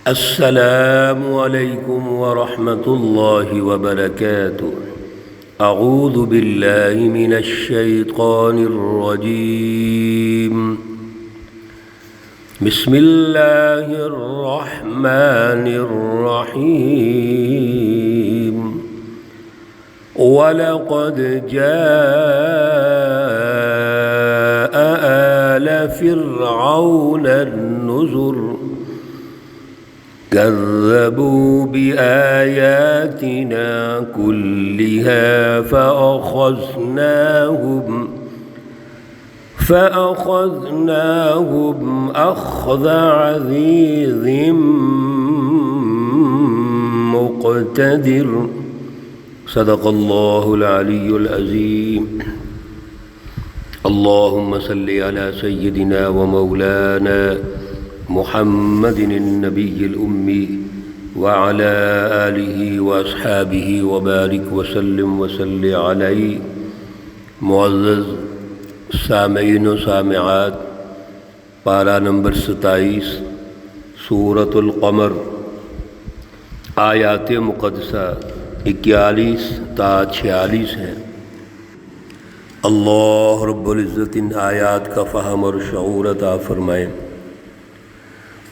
السلام علیکم ورحمۃ اللہ وبرکاتہ۔ اعوذ باللہ من الشیطان الرجیم، بسم اللہ الرحمن الرحیم۔ وَلَقَدْ جَاءَ آلَ فِرْعَوْنَ النُّذُرُ كذبوا بآياتنا كلها فأخذناهم أخذ عزيز مقتدر۔ صدق الله العلي العظيم۔ اللهم صل على سيدنا ومولانا محمد النبی الأمی وعلى آلہ واصحابہ وبارک وسلم وصل علیہ۔ معزز سامعین و سامعات، پارہ نمبر 27 سورۃ القمر، آیات مقدسہ 41 تا 46 ہیں۔ اللہ رب العزت ان آیات کا فہم اور شعور عطا فرمائیں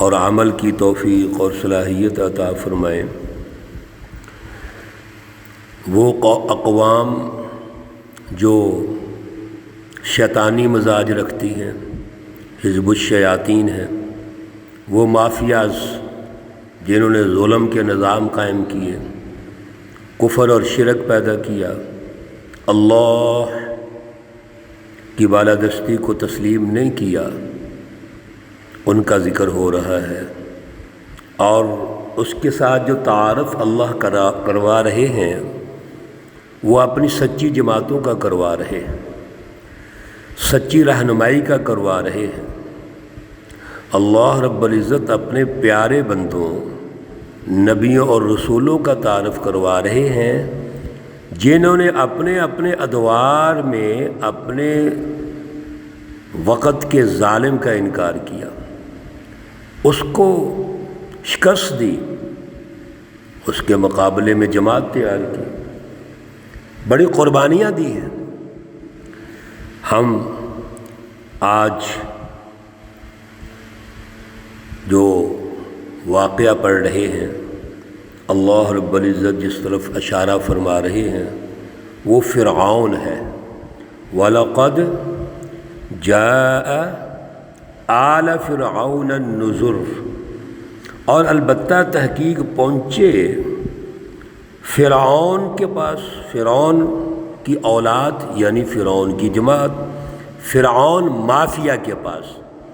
اور عمل کی توفیق اور صلاحیت عطا فرمائیں۔ وہ اقوام جو شیطانی مزاج رکھتی ہیں، حزب الشیاطین ہیں، وہ مافیاز جنہوں نے ظلم کے نظام قائم کیے، کفر اور شرک پیدا کیا، اللہ کی بالادستی کو تسلیم نہیں کیا، ان کا ذکر ہو رہا ہے۔ اور اس کے ساتھ جو تعارف اللہ کروا رہے ہیں وہ اپنی سچی جماعتوں کا کروا رہے ہیں، سچی رہنمائی کا کروا رہے ہیں۔ اللہ رب العزت اپنے پیارے بندوں، نبیوں اور رسولوں کا تعارف کروا رہے ہیں جنہوں نے اپنے اپنے ادوار میں اپنے وقت کے ظالم کا انکار کیا، اس کو شکست دی، اس کے مقابلے میں جماعت تیار کی، بڑی قربانیاں دی ہیں۔ ہم آج جو واقعہ پڑھ رہے ہیں، اللہ رب العزت جس طرف اشارہ فرما رہے ہیں وہ فرعون ہے۔ وَلَقَدْ جَاءَ آلَ فرعون النذر، اور البتہ تحقیق پہنچے فرعون کے پاس، فرعون کی اولاد یعنی فرعون کی جماعت، فرعون مافیا کے پاس۔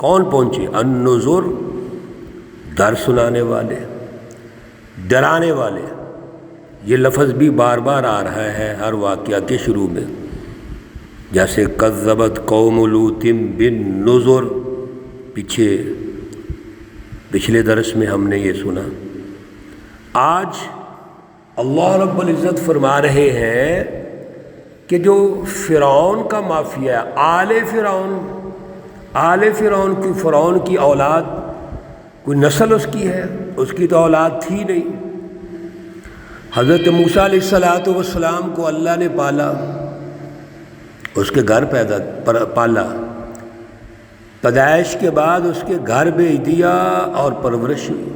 کون پہنچے؟ النذر، ڈر سنانے والے، ڈرانے والے۔ یہ لفظ بھی بار بار آ رہا ہے ہر واقعہ کے شروع میں، جیسے کذبت قوم لوط بالنذر، پچھلے درس میں ہم نے یہ سنا۔ آج اللہ رب العزت فرما رہے ہیں کہ جو فرعون کا مافیا ہے، آل فرعون کی، فرعون کی اولاد، کوئی نسل اس کی ہے؟ اس کی تو اولاد تھی نہیں۔ حضرت موسیٰ علیہ السلام کو اللہ نے پالا، اس کے گھر پالا، پیدائش کے بعد اس کے گھر بھیج دیا اور پرورش ہوئی۔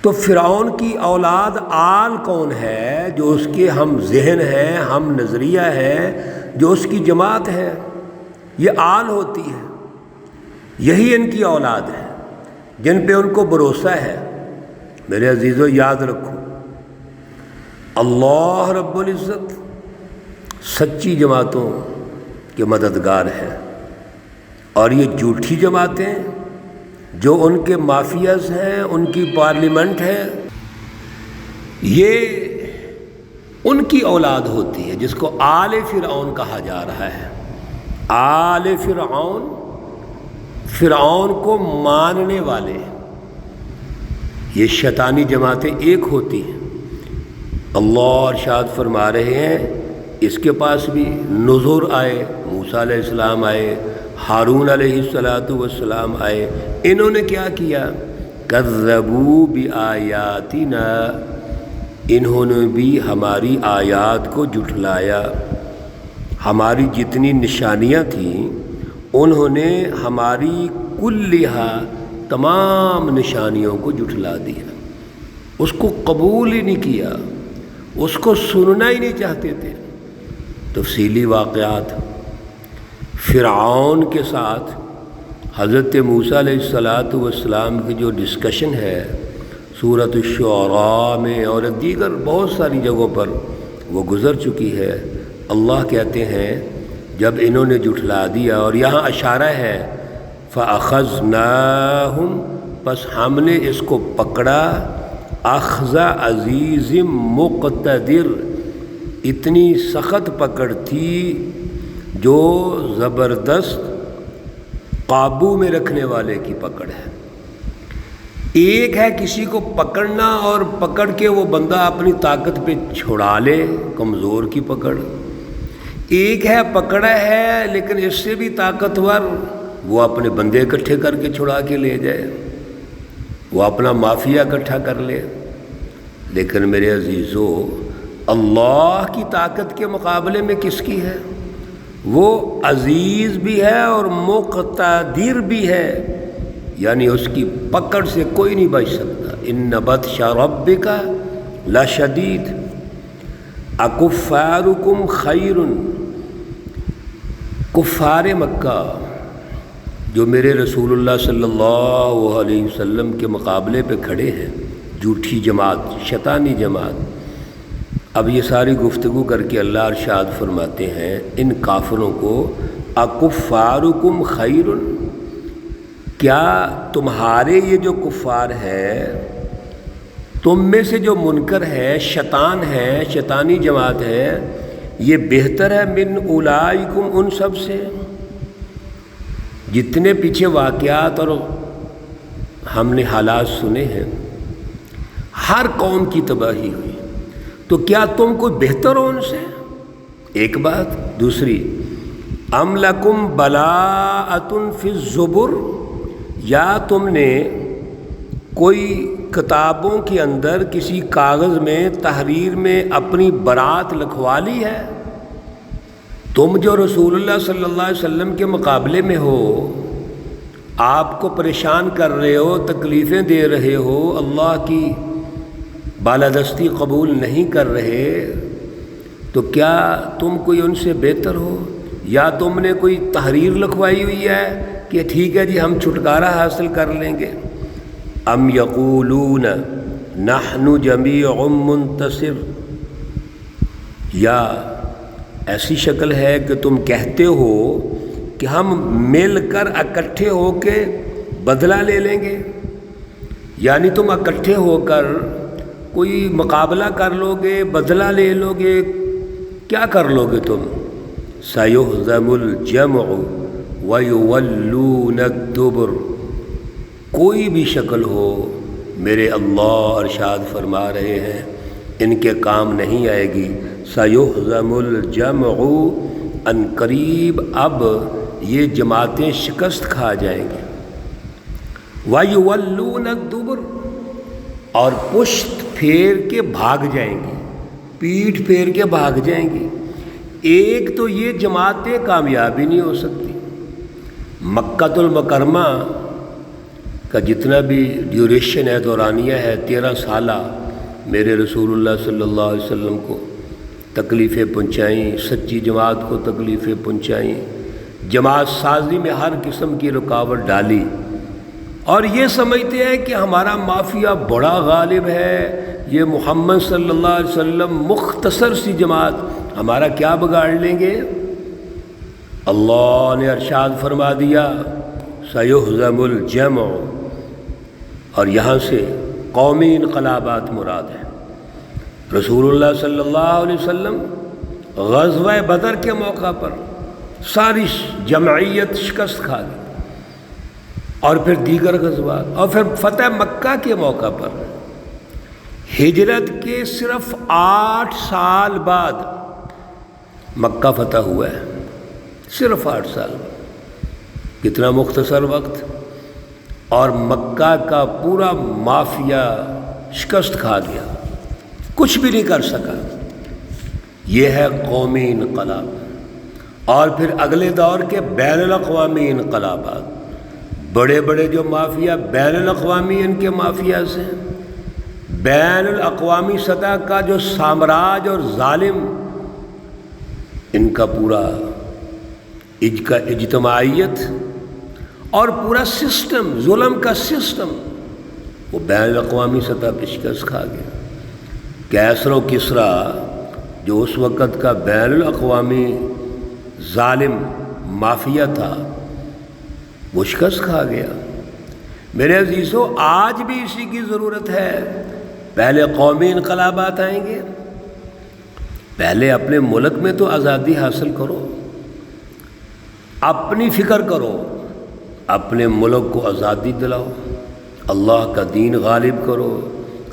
تو فرعون کی اولاد آل کون ہے؟ جو اس کے ہم ذہن ہیں، ہم نظریہ ہے، جو اس کی جماعت ہے، یہ آل ہوتی ہے، یہی ان کی اولاد ہے جن پہ ان کو بھروسہ ہے۔ میرے عزیزو یاد رکھو، اللہ رب العزت سچی جماعتوں کے مددگار ہے، اور یہ جھوٹی جماعتیں جو ان کے مافیاز ہیں، ان کی پارلیمنٹ ہے، یہ ان کی اولاد ہوتی ہے جس کو آل فرعون کہا جا رہا ہے۔ آل فرعون، فرعون کو ماننے والے، یہ شیطانی جماعتیں ایک ہوتی ہیں۔ اللہ ارشاد فرما رہے ہیں اس کے پاس بھی نذر آئے، موسیٰ علیہ السلام آئے، ہارون علیہ السلام آئے، انہوں نے کیا کیا؟ کذبوا بآیاتنا، انہوں نے بھی ہماری آیات کو جھٹلایا، ہماری جتنی نشانیاں تھیں انہوں نے ہماری کلیہا تمام نشانیوں کو جھٹلا دیا، اس کو قبول ہی نہیں کیا، اس کو سننا ہی نہیں چاہتے تھے۔ تفصیلی واقعات فرعون کے ساتھ حضرت موسیٰ علیہ السلام کی جو ڈسکشن ہے سورۃ الشعراء میں اور دیگر بہت ساری جگہوں پر وہ گزر چکی ہے۔ اللہ کہتے ہیں جب انہوں نے جھٹلا دیا، اور یہاں اشارہ ہے فَأَخَذْنَاهُمْ، پس ہم نے اس کو پکڑا، اخذ عزیز مقتدر، اتنی سخت پکڑ تھی جو زبردست قابو میں رکھنے والے کی پکڑ ہے۔ ایک ہے کسی کو پکڑنا اور پکڑ کے وہ بندہ اپنی طاقت پہ چھڑا لے، کمزور کی پکڑ۔ ایک ہے پکڑا ہے لیکن اس سے بھی طاقتور، وہ اپنے بندے اکٹھے کر کے چھڑا کے لے جائے، وہ اپنا مافیا اکٹھا کر لے۔ لیکن میرے عزیزو، اللہ کی طاقت کے مقابلے میں کس کی ہے؟ وہ عزیز بھی ہے اور مقتدر بھی ہے، یعنی اس کی پکڑ سے کوئی نہیں بچ سکتا۔ ان بطش ربک لشدید اکفارکم خیر، کفار مکہ جو میرے رسول اللہ صلی اللہ علیہ وسلم کے مقابلے پہ کھڑے ہیں، جھوٹی جماعت، شیطانی جماعت۔ اب یہ ساری گفتگو کر کے اللہ ارشاد فرماتے ہیں ان کافروں کو، اکفارکم خیر، کیا تمہارے یہ جو کفار ہے، تم میں سے جو منکر ہے، شیطان ہے، شیطانی جماعت ہے، یہ بہتر ہے من اولئکم، ان سب سے؟ جتنے پیچھے واقعات اور ہم نے حالات سنے ہیں، ہر قوم کی تباہی ہوئی، تو کیا تم کوئی بہتر ہو ان سے؟ ایک بات۔ دوسری، ام لکم براءۃ فی الزبر، یا تم نے کوئی کتابوں کے اندر کسی کاغذ میں تحریر میں اپنی برات لکھوا لی ہے؟ تم جو رسول اللہ صلی اللہ علیہ وسلم کے مقابلے میں ہو، آپ کو پریشان کر رہے ہو، تکلیفیں دے رہے ہو، اللہ کی بالادستی قبول نہیں کر رہے، تو کیا تم کوئی ان سے بہتر ہو؟ یا تم نے کوئی تحریر لکھوائی ہوئی ہے کہ ٹھیک ہے جی ہم چھٹکارا حاصل کر لیں گے؟ ام یقولون نحن جمیع منتصر، یا ایسی شکل ہے کہ تم کہتے ہو کہ ہم مل کر اکٹھے ہو کے بدلہ لے لیں گے، یعنی تم اکٹھے ہو کر کوئی مقابلہ کر لو گے، بدلہ لے لو گے، کیا کر لو گے تم؟ سَيُهْزَمُ الْجَمْعُ وَيُوَلُّونَ الدُّبُرَ، کوئی بھی شکل ہو، میرے اللہ ارشاد فرما رہے ہیں ان کے کام نہیں آئے گی۔ سَيُهْزَمُ الْجَمْعُ، ان قریب اب یہ جماعتیں شکست کھا جائیں گی۔ وَيُوَلُّونَ الدُّبُرَ، اور پشت پھیر کے بھاگ جائیں گی، پیٹھ پھیر کے بھاگ جائیں گی۔ ایک تو یہ جماعتیں کامیاب ہی نہیں ہو سکتی۔ مکہ المکرمہ کا جتنا بھی ڈیوریشن ہے، دورانیہ ہے، 13 سالہ، میرے رسول اللہ صلی اللہ علیہ وسلم کو تکلیفیں پہنچائیں، سچی جماعت کو تکلیفیں پہنچائیں، جماعت سازی میں ہر قسم کی رکاوٹ ڈالی، اور یہ سمجھتے ہیں کہ ہمارا مافیا بڑا غالب ہے، یہ محمد صلی اللہ علیہ وسلم مختصر سی جماعت ہمارا کیا بگاڑ لیں گے؟ اللہ نے ارشاد فرما دیا سَيُهْزَمُ الْجَمْعُ، اور یہاں سے قومی انقلابات مراد ہے۔ رسول اللہ صلی اللہ علیہ وسلم غزوہ بدر کے موقع پر ساری جمعیت شکست کھا گئی، اور پھر دیگر غزوات، اور پھر فتح مکہ کے موقع پر ہجرت کے صرف 8 سال بعد مکہ فتح ہوا ہے، صرف 8 سال بعد۔ کتنا مختصر وقت، اور مکہ کا پورا مافیا شکست کھا گیا، کچھ بھی نہیں کر سکا۔ یہ ہے قومی انقلاب۔ اور پھر اگلے دور کے بین الاقوامی انقلابات، بڑے بڑے جو مافیا بین الاقوامی ان کے مافیا سے، بین الاقوامی سطح کا جو سامراج اور ظالم ان کا پورا اجتماعیت اور پورا سسٹم، ظلم کا سسٹم، وہ بین الاقوامی سطح پہ شکست کھا گیا۔ کیسر و کسریٰ جو اس وقت کا بین الاقوامی ظالم مافیا تھا، وہ شکست کھا گیا۔ میرے عزیزو، آج بھی اسی کی ضرورت ہے۔ پہلے قومی انقلابات آئیں گے، پہلے اپنے ملک میں تو آزادی حاصل کرو، اپنی فکر کرو، اپنے ملک کو آزادی دلاؤ، اللہ کا دین غالب کرو،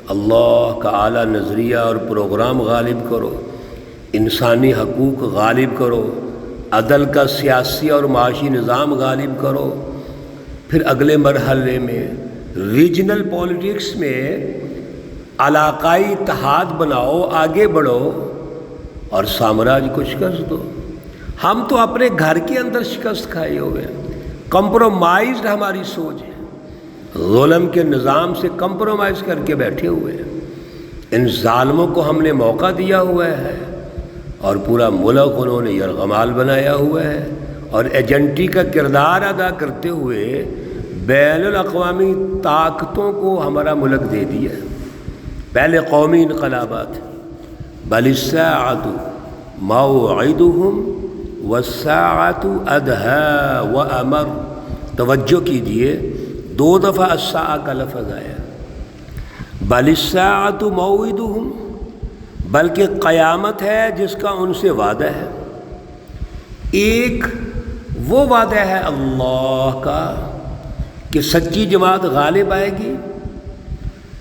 اللہ کا اعلیٰ نظریہ اور پروگرام غالب کرو، انسانی حقوق غالب کرو، عدل کا سیاسی اور معاشی نظام غالب کرو۔ پھر اگلے مرحلے میں ریجنل پولیٹکس میں علاقائی اتحاد بناؤ، آگے بڑھو اور سامراج کو شکست دو۔ ہم تو اپنے گھر کے اندر شکست کھائے ہوئے ہیں، کمپرومائزڈ ہماری سوچ ہے، ظلم کے نظام سے کمپرومائز کر کے بیٹھے ہوئے ہیں۔ ان ظالموں کو ہم نے موقع دیا ہوا ہے اور پورا ملک انہوں نے یرغمال بنایا ہوا ہے، اور ایجنٹی کا کردار ادا کرتے ہوئے بین الاقوامی طاقتوں کو ہمارا ملک دے دیا ہے۔ پہلے قومی انقلابات، بل الساعة موعدهم والساعة أدهى وأمر۔ توجہ کیجئے، دو دفعہ الساعہ کا لفظ آیا۔ بل الساعة موعدهم، بلکہ قیامت ہے جس کا ان سے وعدہ ہے۔ ایک وہ وعدہ ہے اللہ کا کہ سچی جماعت غالب آئے گی،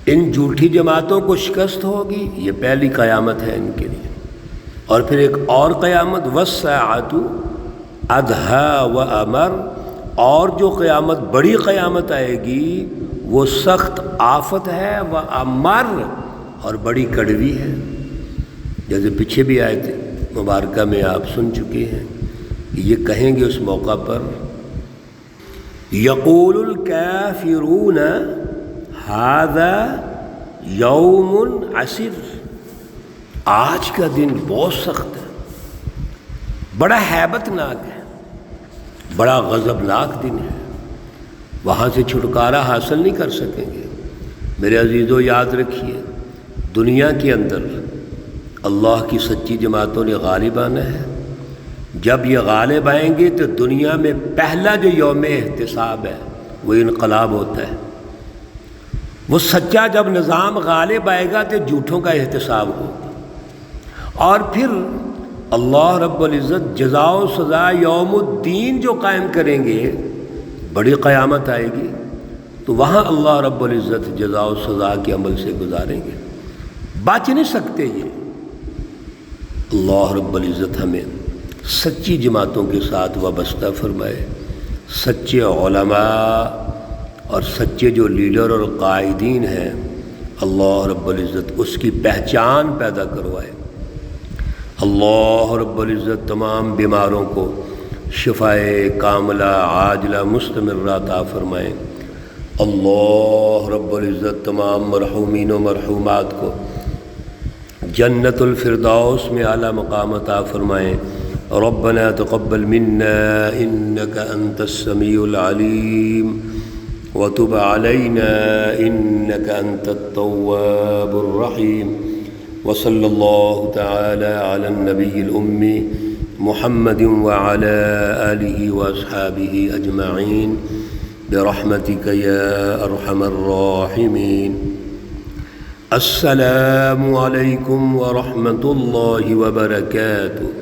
ان جھوٹی جماعتوں کو شکست ہوگی، یہ پہلی قیامت ہے ان کے لیے۔ اور پھر ایک اور قیامت، وَالسَّاعَةُ أَدْهَى وَأَمَرُ، اور جو قیامت، بڑی قیامت آئے گی، وہ سخت آفت ہے، وَأَمَرُ، اور بڑی کڑوی ہے۔ جیسے پیچھے بھی آئے تھے مبارکہ میں آپ سن چکے ہیں، یہ کہیں گے اس موقع پر، یقول الکافرون ھذا یوم عسر، آج کا دن بہت سخت ہے، بڑا ہیبت ناک ہے، بڑا غضبناک دن ہے، وہاں سے چھٹکارا حاصل نہیں کر سکیں گے۔ میرے عزیزو، یاد رکھیے، دنیا کے اندر اللہ کی سچی جماعتوں نے غالب آنا ہے۔ جب یہ غالب آئیں گے تو دنیا میں پہلا جو یوم احتساب ہے وہ انقلاب ہوتا ہے۔ وہ سچا جب نظام غالب آئے گا تو جھوٹوں کا احتساب ہوگا، اور پھر اللہ رب العزت جزا و سزا یوم الدین جو قائم کریں گے، بڑی قیامت آئے گی، تو وہاں اللہ رب العزت جزا و سزا کے عمل سے گزاریں گے، بچ نہیں سکتے یہ۔ اللہ رب العزت ہمیں سچی جماعتوں کے ساتھ وابستہ فرمائے، سچے علماء اور سچے جو لیڈر اور قائدین ہیں، اللہ رب العزت اس کی پہچان پیدا کروائے۔ اللہ رب العزت تمام بیماروں کو شفائے کاملہ عاجلہ مستمرہ عطا فرمائیں۔ اللہ رب العزت تمام مرحومین و مرحومات کو جنت الفردوس میں اعلیٰ مقام عطا فرمائیں۔ ربنا تقبل منا انك انت السميع العليم وتب علينا انك انت التواب الرحيم، وصلى الله تعالى على النبي الأمي محمد وعلى آله وأصحابه أجمعين برحمتك يا أرحم الراحمين۔ السلام عليكم ورحمة الله وبركاته۔